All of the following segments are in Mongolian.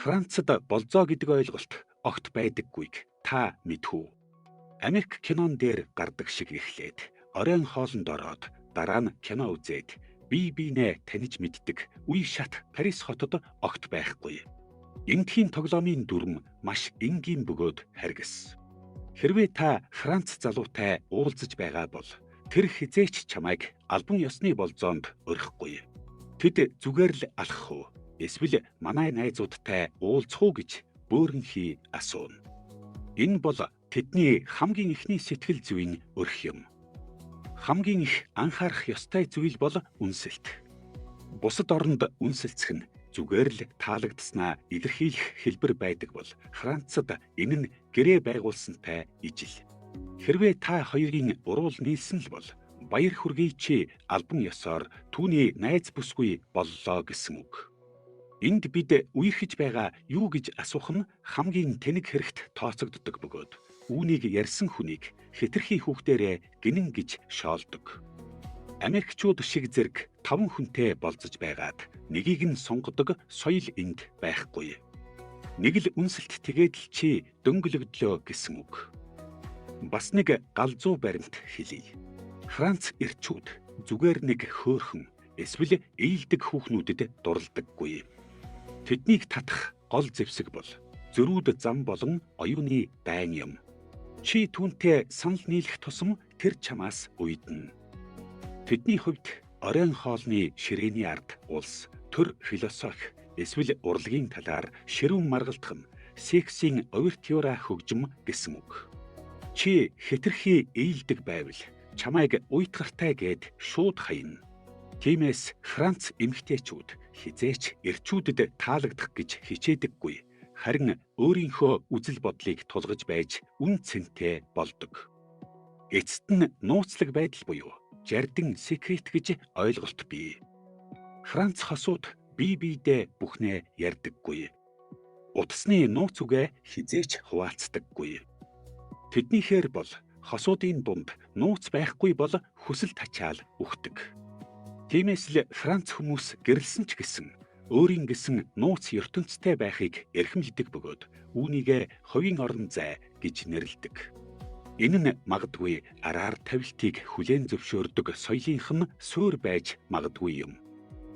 Францад болзоо гэдэг ойлголт огт байдаггүйг та мэдв үү? Америк кинон дээр гардаг шиг эхлээд оройн хоолнд ороод дараа нь кино үзээд бие биенээ таньж мэддэг үе шат Парис хотод огт байхгүй. Эндхийн тоглоомын дүрм маш энгийн бөгөөд харгас. Хэрвээ та Франц залуутай уулзаж байгаа бол тэр хизээч чамайг албан ёсны болзоонд орхихгүй. Тэд зүгээр л алхах уу? Эсвэл манай найзуудтай уулзах уу гэж бөөрөнхий асууна. Энэ бол тэдний хамгийн ихний сэтгэл зүйн өрх юм. Хамгийн их анхаарах ёстой зүйл бол үнсэлт. Бусад оронд үнсэлцэх нь зүгээр л таалагдсанаа илэрхийлэх хэлбэр байдаг бол Францад энэ нь гэрээ байгуулсантай ижил. Хэрвээ та хоёрын уруул нийлсэн л бол баяр хүргэе чи албан ёсоор түүний найз бүсгүй боллоо гэсэн үг. Энд бид үерхэж байгаа юу гэж асуух нь хамгийн тэнэг хэрэгт тооцогддог бөгөөд үүнийг ярьсан хүнийг хэтэрхий хүүхдээрээ гинэн гэж шоолдог. Америкчууд шиг зэрэг 5 хүнтэй болцож байгаад нэгийг нь сонгодог соёл энд байхгүй. Нэг л үнсэлт тэгээд л чи дөнгөлөгдлөө гэсэн үг. Бас нэг галзуу баримт хэлье. Франц эрчүүд зүгээр нэг хөөхөн эсвэл ээлдэг хүүхнүүдэд дурлдаггүй. Тэднийг татах гол зэвсэг бол зөрүүд зам болон оюуны дайн юм. Чи түүнтэй санал нийлэх тусам тэр чамаас уйдна. Тэдний хувьд оройн хоолны ширээний ард улс, төр философи эсвэл урлагийн талаар ширүүн маргалдах нь сексийн овертюра хөгжим гэсэн үг. Чи хэтэрхий ээлдэг байвал чамайг уйтгартай гэд шууд хаяна. Тиймээс Франц эмэгтэйчүүд хизээч эрчүүдэд таалагдах гэж хичээдэггүй. Харин өөрийнхөө үзэл бодлыг тулгаж байж үн цэнтэй болдог. Эцэст нь нууцлаг байдал буюу жардин секрет гэж ойлголт бий. Франц хосууд бие биедээ бүхнээ ярьдаггүй. Утасны нууц үгээ хизээч хуваалцдаггүй. Тэднийхээр бол хосуудын дунд нууц байхгүй бол хүсэл тачаал үхдэг. Тиймээс л Франц хүмүүс гэрэлсэн ч гэсэн өөрийн гэсэн нууц ертөнцтэй байхыг эрхэмлдэг бөгөөд үүнийгээ хувийн орон зай гэж нэрлэдэг. Энэ нь магадгүй араар тавилтыг хүлээн зөвшөөрдөг соёлынх нь суурь байж магадгүй юм.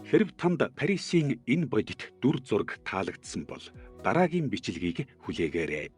Хэрв танд Парисын энэ бодит дүр зураг таалагдсан бол дараагийн бичлэгийг хүлээгээрэй.